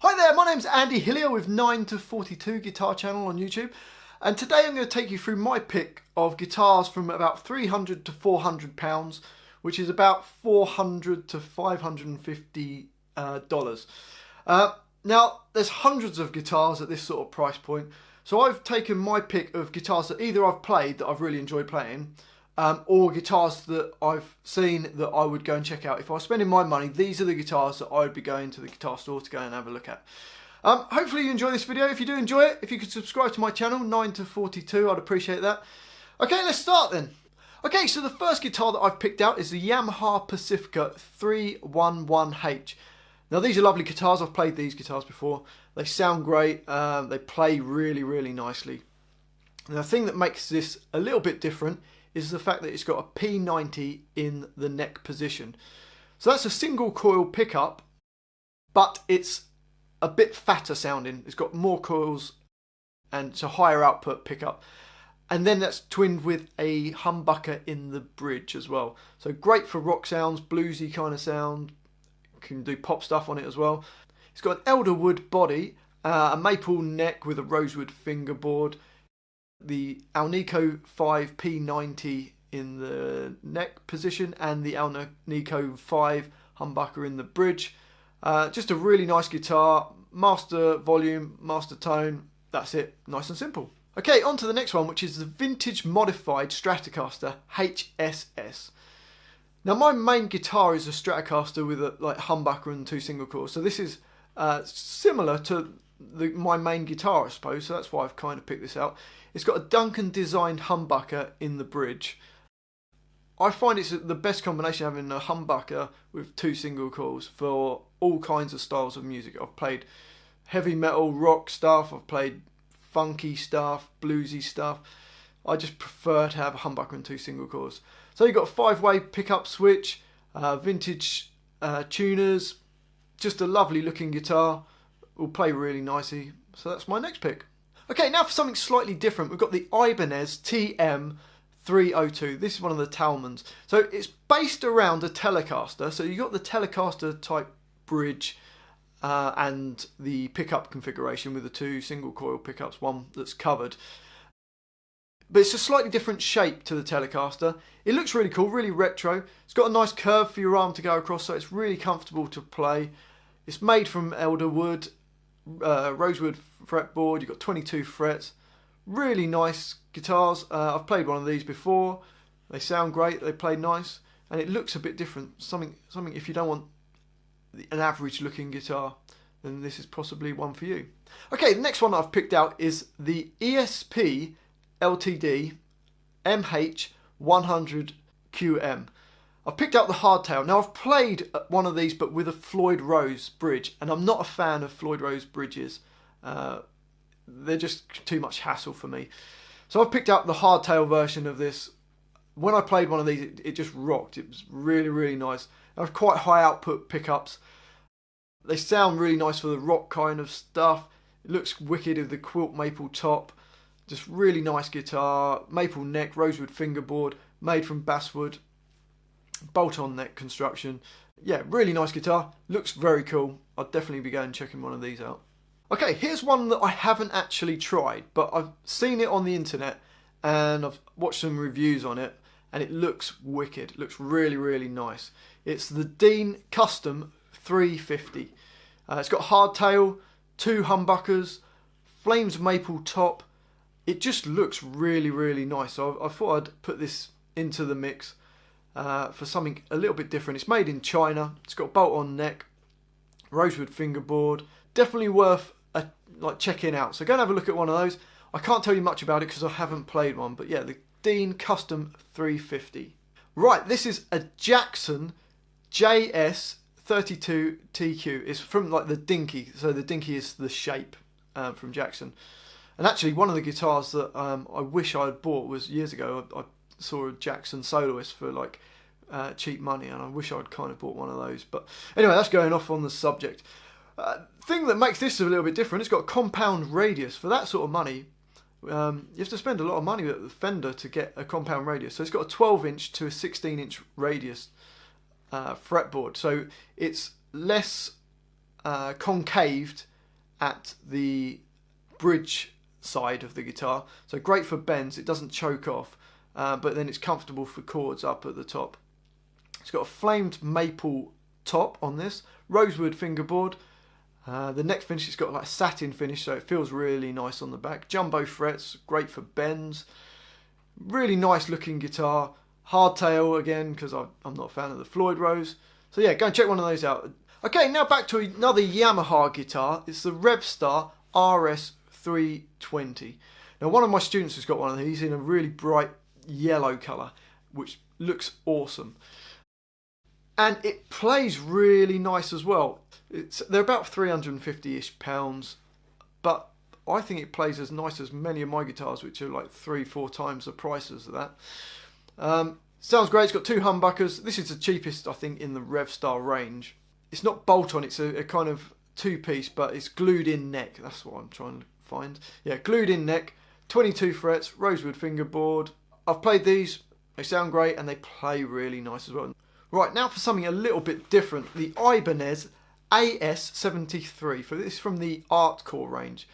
Hi there, my name's Andy Hillier with 9 to 42 Guitar Channel on YouTube, and today I'm going to take you through my pick of guitars from about £300 to £400, which is about $400 to $550. Now, there's hundreds of guitars at this sort of price point, so I've taken my pick of guitars that either I've played that I've really enjoyed playing, or guitars that I've seen that I would go and check out. If I was spending my money, these are the guitars that I would be going to the guitar store to go and have a look at. Hopefully you enjoy this video. If you do enjoy it, if you could subscribe to my channel, 9 to 42, I'd appreciate that. Okay, let's start then. Okay, so the first guitar that I've picked out is the Yamaha Pacifica 311H. Now these are lovely guitars. I've played these guitars before. They sound great. They play really, really nicely. And the thing that makes this a little bit different is the fact that it's got a P90 in the neck position. So that's a single coil pickup, but it's a bit fatter sounding. It's got more coils and it's a higher output pickup. And then that's twinned with a humbucker in the bridge as well. So great for rock sounds, bluesy kind of sound. You can do pop stuff on it as well. It's got an elderwood body, a maple neck with a rosewood fingerboard, the Alnico 5 P90 in the neck position, and the Alnico 5 humbucker in the bridge. Just a really nice guitar, master volume, master tone, that's it, nice and simple. Okay, on to the next one, which is the vintage modified Stratocaster HSS. Now my main guitar is a Stratocaster with a humbucker and 2 single coils, so this is similar to my main guitar, I suppose, so that's why I've kind of picked this out. It's got a Duncan designed humbucker in the bridge. I find it's the best combination, having a humbucker with 2 single coils for all kinds of styles of music. I've played heavy metal, rock stuff, I've played funky stuff, bluesy stuff. I just prefer to have a humbucker and 2 single coils. So you've got a 5-way pickup switch, vintage tuners, just a lovely looking guitar. Will play really nicely, so that's my next pick. Okay, now for something slightly different, we've got the Ibanez Tm302. This is one of the Talmans. So it's based around a Telecaster, so you've got the Telecaster type bridge and the pickup configuration with the 2 single coil pickups, one that's covered. But it's a slightly different shape to the Telecaster. It looks really cool, really retro. It's got a nice curve for your arm to go across, so it's really comfortable to play. It's made from elderwood, rosewood fretboard. You've got 22 frets. Really nice guitars. I've played one of these before. They sound great. They play nice, and it looks a bit different. Something. If you don't want an average looking guitar, then this is possibly one for you. Okay, the next one that I've picked out is the ESP Ltd MH-100QM. I've picked out the hardtail. Now I've played one of these but with a Floyd Rose bridge, and I'm not a fan of Floyd Rose bridges. They're just too much hassle for me. So I've picked out the hardtail version of this. When I played one of these, it just rocked. It was really, really nice. I have quite high output pickups. They sound really nice for the rock kind of stuff. It looks wicked with the quilt maple top. Just really nice guitar. Maple neck, rosewood fingerboard, made from basswood. Bolt-on neck construction. Yeah, really nice guitar. Looks very cool. I'll definitely be going and checking one of these out. Okay, here's one that I haven't actually tried, but I've seen it on the internet and I've watched some reviews on it, and it looks wicked. It looks really, really nice. It's the Dean Custom 350. It's got hardtail, 2 humbuckers, flames maple top. It just looks really, really nice. So I thought I'd put this into the mix. For something a little bit different. It's made in China. It's got a bolt-on neck, rosewood fingerboard. Definitely worth checking out. So go and have a look at one of those. I can't tell you much about it because I haven't played one, but yeah, the Dean Custom 350. Right, this is a Jackson JS32TQ. It's from the Dinky. So the Dinky is the shape from Jackson. And actually, one of the guitars that I wish I had bought was years ago. I saw a Jackson soloist for cheap money, and I wish I'd kind of bought one of those. But anyway, that's going off on the subject. Thing that makes this a little bit different, it's got a compound radius. For that sort of money, you have to spend a lot of money at the Fender to get a compound radius. So it's got a 12-inch to a 16-inch radius fretboard, so it's less concaved at the bridge side of the guitar, so great for bends. It doesn't choke off, but then it's comfortable for chords up at the top. It's got a flamed maple top on this, rosewood fingerboard. The neck finish, it's got like a satin finish, so it feels really nice on the back. Jumbo frets, great for bends. Really nice looking guitar. Hardtail again, because I'm not a fan of the Floyd Rose. So yeah, go and check one of those out. Okay, now back to another Yamaha guitar. It's the Revstar RS320. Now one of my students has got one of these in a really bright yellow colour, which looks awesome. And it plays really nice as well. They're about 350-ish pounds, but I think it plays as nice as many of my guitars, which are like 3-4 times the price as that. Sounds great. It's got 2 humbuckers. This is the cheapest, I think, in the Revstar range. It's not bolt-on, it's a kind of 2-piece, but it's glued-in neck. That's what I'm trying to find. Yeah, glued-in neck, 22 frets, rosewood fingerboard. I've played these. They sound great, and they play really nice as well. Right, now for something a little bit different. The Ibanez AS73. This is from the Artcore range.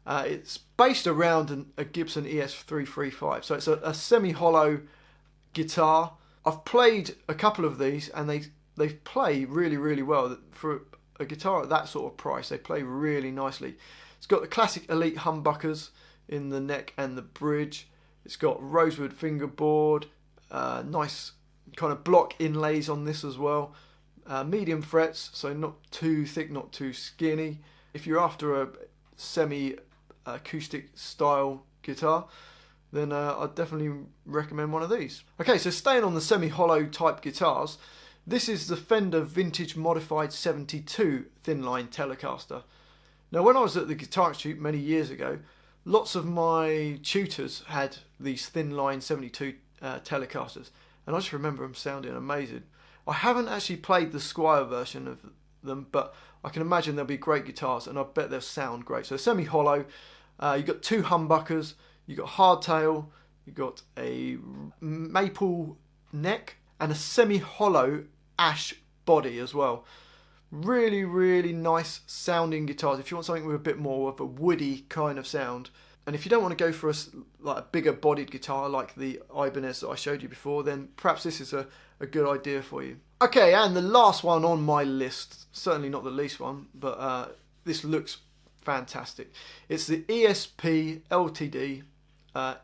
It's based around a Gibson ES335. So it's a semi-hollow guitar. I've played a couple of these, and they play really, really well. For a guitar at that sort of price, they play really nicely. It's got the classic Elite humbuckers in the neck and the bridge. It's got rosewood fingerboard, nice kind of block inlays on this as well. Medium frets, so not too thick, not too skinny. If you're after a semi-acoustic style guitar, then I'd definitely recommend one of these. Okay, so staying on the semi-hollow type guitars, this is the Fender Vintage Modified 72 Thinline Telecaster. Now when I was at the Guitar Institute many years ago, lots of my tutors had these Thinline 72 Telecasters, and I just remember them sounding amazing. I haven't actually played the Squire version of them, but I can imagine they'll be great guitars, and I bet they'll sound great. So semi-hollow, you've got 2 humbuckers, you've got hardtail, you've got a maple neck, and a semi-hollow ash body as well. Really, really nice sounding guitars if you want something with a bit more of a woody kind of sound. And if you don't want to go for a bigger bodied guitar like the Ibanez that I showed you before, then perhaps this is a good idea for you. Okay, and the last one on my list, certainly not the least one, but this looks fantastic. It's the ESP Ltd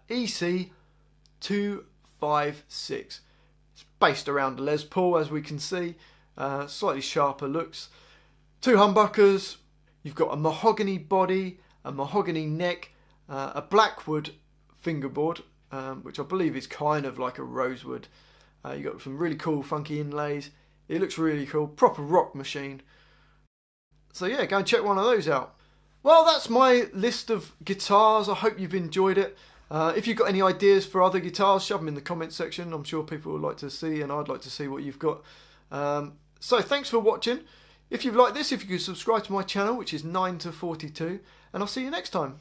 EC-256. It's based around Les Paul, as we can see. Slightly sharper looks. 2 humbuckers. You've got a mahogany body, a mahogany neck, a blackwood fingerboard, which I believe is kind of like a rosewood. You've got some really cool funky inlays. It looks really cool. Proper rock machine. So yeah, go and check one of those out. Well, that's my list of guitars. I hope you've enjoyed it. If you've got any ideas for other guitars, shove them in the comment section. I'm sure people would like to see, and I'd like to see what you've got. So thanks for watching. If you've liked this, if you could subscribe to my channel, which is 9 to 42, and I'll see you next time.